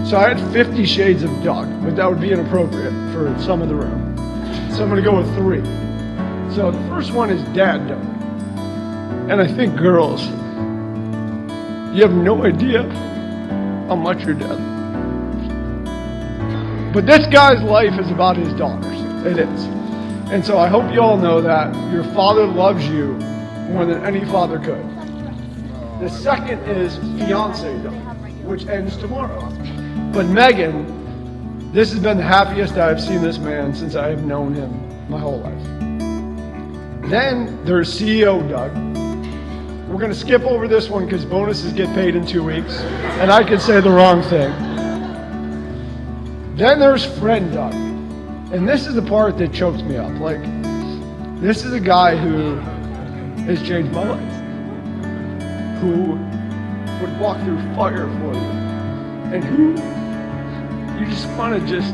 So I had 50 shades of Doug, but that would be inappropriate for some of the room. So I'm gonna go with 3. So the first one is Dad Doug. And I think girls, you have no idea how much your dad. But this guy's life is about his daughters. It is. And so I hope you all know that your father loves you more than any father could. The second is Fiancé Doug, which ends tomorrow. But Megan, this has been the happiest I've seen this man since I have known him my whole life. Then there's CEO Doug. We're gonna skip over this one because bonuses get paid in 2 weeks, and I could say the wrong thing. Then there's friend Doug. And this is the part that chokes me up. Like, this is a guy who has changed my life, who would walk through fire for you, and who you just want to just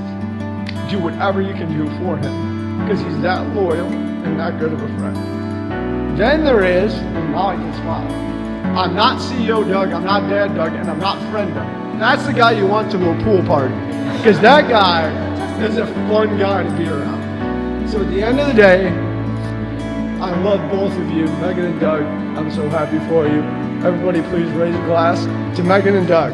do whatever you can do for him because he's that loyal and that good of a friend. Then there is, and now I can smile, I'm not CEO Doug, I'm not Dad Doug, and I'm not friend Doug. That's the guy you want to a pool party because that guy is a fun guy to be around. So at the end of the day, I love both of you, Megan and Doug. I'm so happy for you. Everybody please raise a glass to Megan and Doug.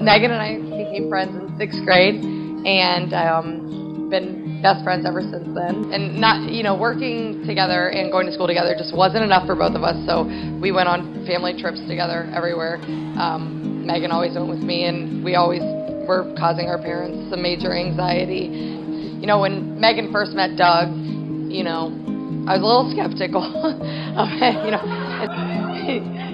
Megan and I became friends in 6th grade, and been best friends ever since then. And not, working together and going to school together just wasn't enough for both of us, so we went on family trips together everywhere. Megan always went with me, and we always were causing our parents some major anxiety. When Megan first met Doug, I was a little skeptical of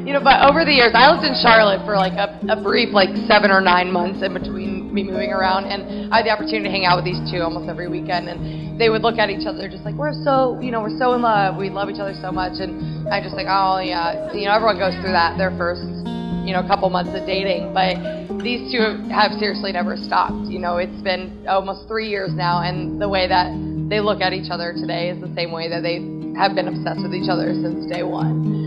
it, but over the years, I lived in Charlotte for like a brief 7 or 9 months in between me moving around, and I had the opportunity to hang out with these two almost every weekend, and they would look at each other just like, we're so in love, we love each other so much, and I just like, oh yeah, everyone goes through that their first, couple months of dating, but these two have seriously never stopped. It's been almost 3 years now, and the way that they look at each other today is the same way that they have been obsessed with each other since day one.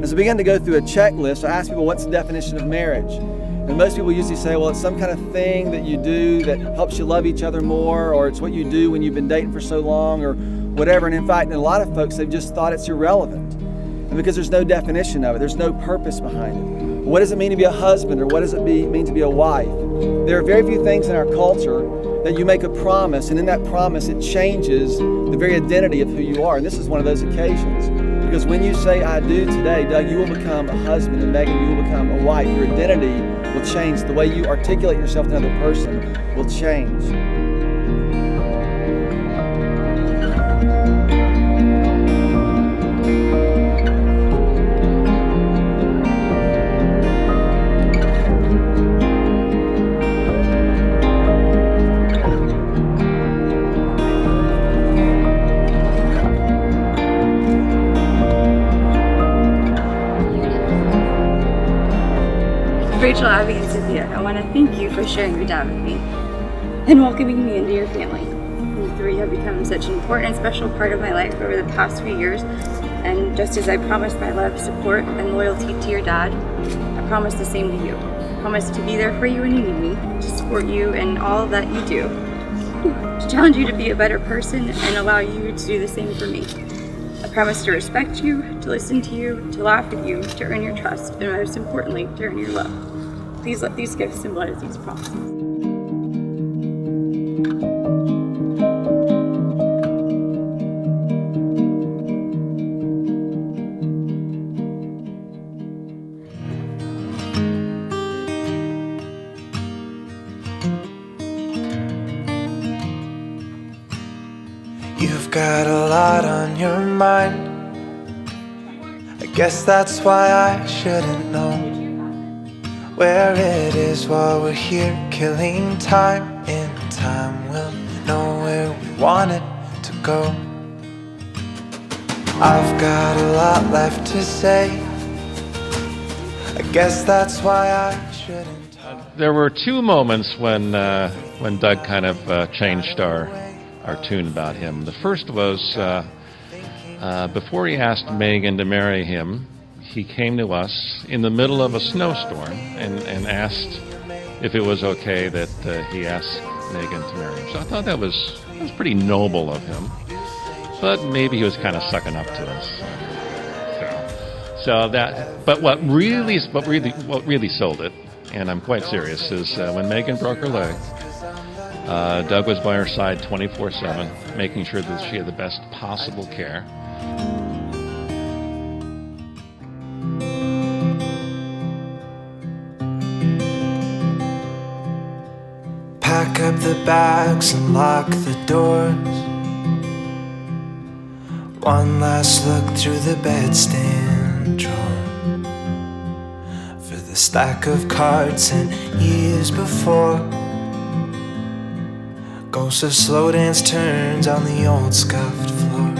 As we began to go through a checklist, I asked people, what's the definition of marriage? And most people usually say, well, it's some kind of thing that you do that helps you love each other more, or it's what you do when you've been dating for so long, or whatever. And in fact, a lot of folks, they've just thought it's irrelevant. And because there's no definition of it, there's no purpose behind it. What does it mean to be a husband, or what does it mean to be a wife? There are very few things in our culture that you make a promise, and in that promise, it changes the very identity of who you are. And this is one of those occasions. Because when you say, I do today, Doug, you will become a husband, and Megan, you will become a wife. Your identity will change. The way you articulate yourself to another person will change. Rachel, Abby, and Cynthia, I want to thank you for sharing your dad with me and welcoming me into your family. You three have become such an important and special part of my life over the past few years, and just as I promised my love, support, and loyalty to your dad, I promise the same to you. I promise to be there for you when you need me, to support you in all that you do. to challenge you to be a better person and allow you to do the same for me. I promise to respect you, to listen to you, to laugh with you, to earn your trust, and most importantly, to earn your love. Please let these gifts symbolize these promises. You've got a lot on your mind. I guess that's why I shouldn't know where it is while we're here killing time. In time we'll know where we want it to go. I've got a lot left to say. I guess that's why I shouldn't talk. There were two moments when Doug kind of changed our tune about him. The first was before he asked Megan to marry him, he came to us in the middle of a snowstorm and asked if it was okay that he asked Megan to marry him. So I thought that was pretty noble of him, but maybe he was kind of sucking up to us. So that. But what really sold it, and I'm quite serious, is when Megan broke her leg. Doug was by her side 24/7, making sure that she had the best possible care. Pack up the bags and lock the doors. One last look through the bedstand drawer for the stack of cards and years before. Ghosts of slow dance turns on the old scuffed floor.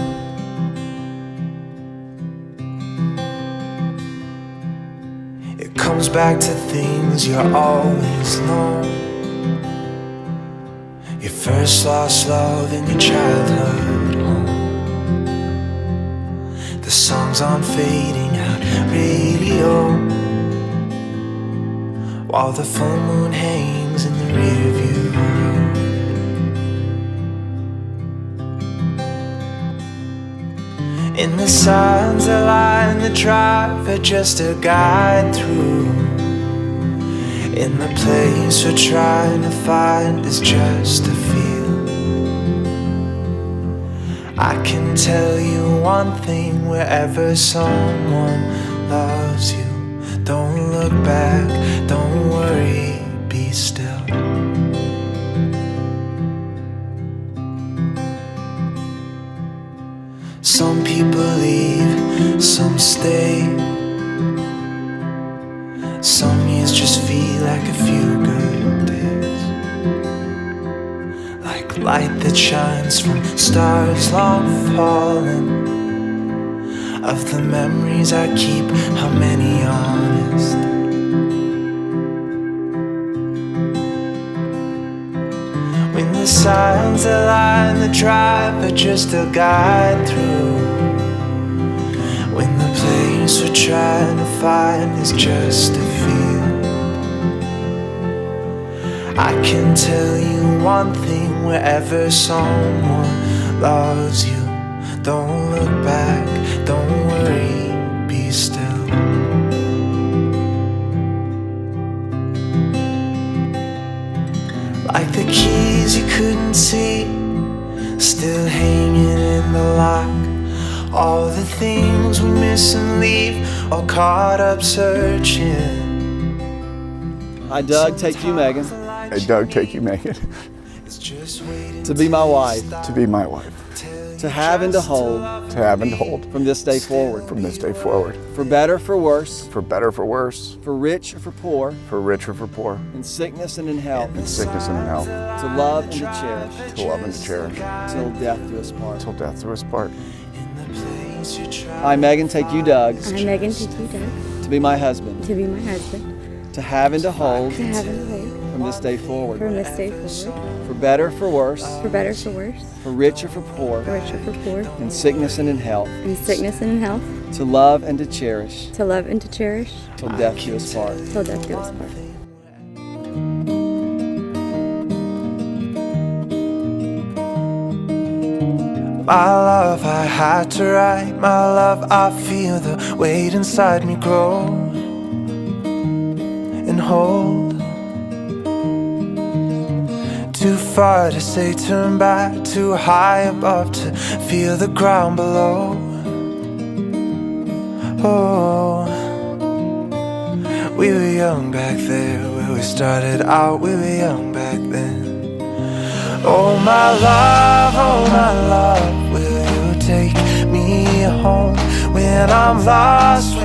It comes back to things you always know. Your first lost love in your childhood home. The songs on fading out radio, while the full moon hangs in the rear view road. In the signs that line the drive are just a guide through. In the place we're trying to find is just a feel. I can tell you one thing, wherever someone loves you, don't look back, don't worry, be still. Some people leave, some stay. Some years just feel like a few good days, like light that shines from stars long fallen. Of the memories I keep, how many honest? When the signs that line the drive are just a guide through. When the place we're trying to find is just a feel. I can tell you one thing, wherever someone loves you, don't look back, don't worry, be still. Like the keys you couldn't see, still hanging in the lock. All the things we miss and leave, all caught up searching. I, Doug, take you, Megan, Hey, Doug, take you, Megan, to be my wife, to be my wife, to have and to hold to have and to hold from this day forward, from this day forward, for better, for worse, for better, for worse, for rich or for poor, for rich or for poor, in sickness and in health, in sickness and in health, to love and to cherish, to love and to cherish, till death do us part. till death do us part. I, Megan, take you, Doug, I, Megan, take you, Doug, to be my husband, to be my husband, to have and to hold to have and hold from this day forward, from this day forward, for better, for worse, for better, for worse, for rich or for poor, for rich or for poor, in sickness and in health, in sickness and in health, to love and to cherish, to love and to cherish, till death do us part. till death do us part. My love, I had to write. My love, I feel the weight inside me grow and hold. Too far to say turn back, too high above to feel the ground below. Oh, we were young back there, where we started out, we were young back then. Oh my love, will you take me home? When I'm lost,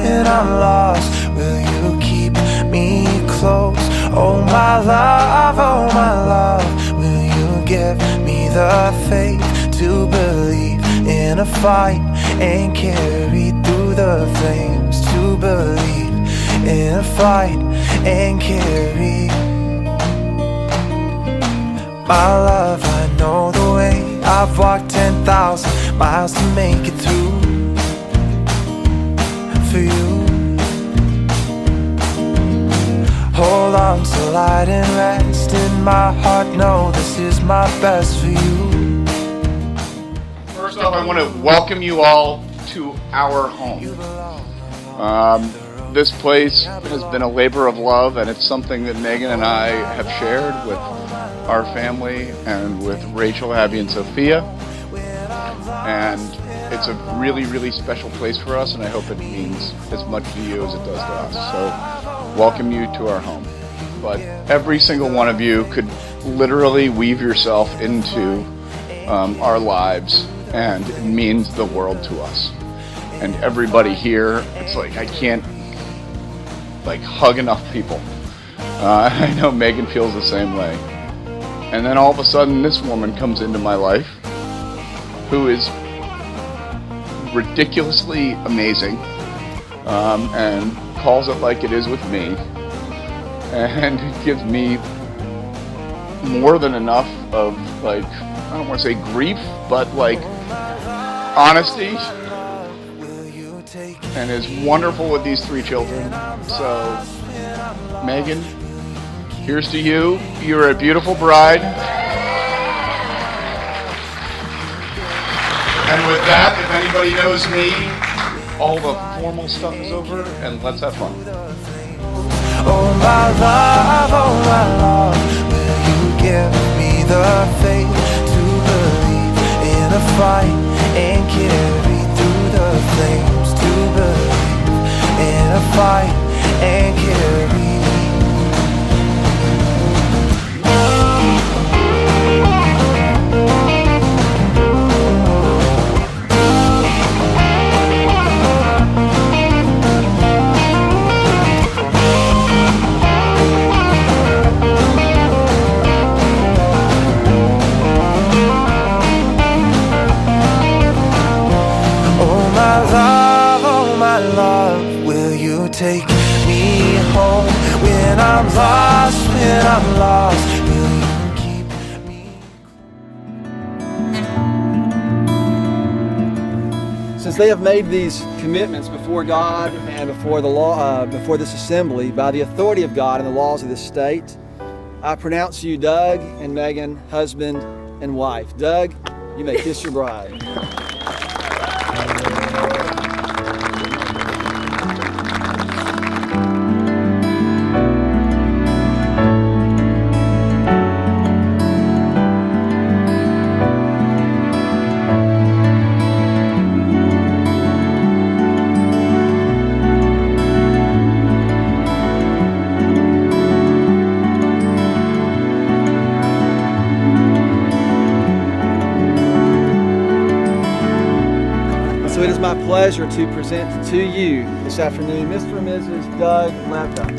will you keep me close? Oh my love, will you give me the faith to believe in a fight and carry through the flames? To believe in a fight and carry. My love, I know the way. I've walked 10,000 miles to make it through for you. Hold on till I didn't rest. In my heart, know this is my best for you. First off, I want to welcome you all to our home. This place has been a labor of love, and it's something that Megan and I have shared with our family and with Rachel, Abby, and Sophia. And it's a really, really special place for us, and I hope it means as much to you as it does to us. So, welcome you to our home. But every single one of you could literally weave yourself into our lives, and it means the world to us. And everybody here, it's like I can't hug enough people. I know Megan feels the same way. And then all of a sudden this woman comes into my life who is ridiculously amazing, and calls it like it is with me, and gives me more than enough of, I don't want to say grief, but honesty, and is wonderful with these 3 children. So, Megan, here's to you. You're a beautiful bride. And with that, if anybody knows me, all the formal stuff is over, and let's have fun. Oh my love, will you give me the faith to believe in a fight and carry through the flames? To believe in a fight and carry. Take me home when I'm lost, will you keep me? Since they have made these commitments before God and before the law, before this assembly, by the authority of God and the laws of this state, I pronounce you, Doug and Megan, husband and wife. Doug, you may kiss your bride. So it is my pleasure to present to you this afternoon Mr. and Mrs. Doug Laptop.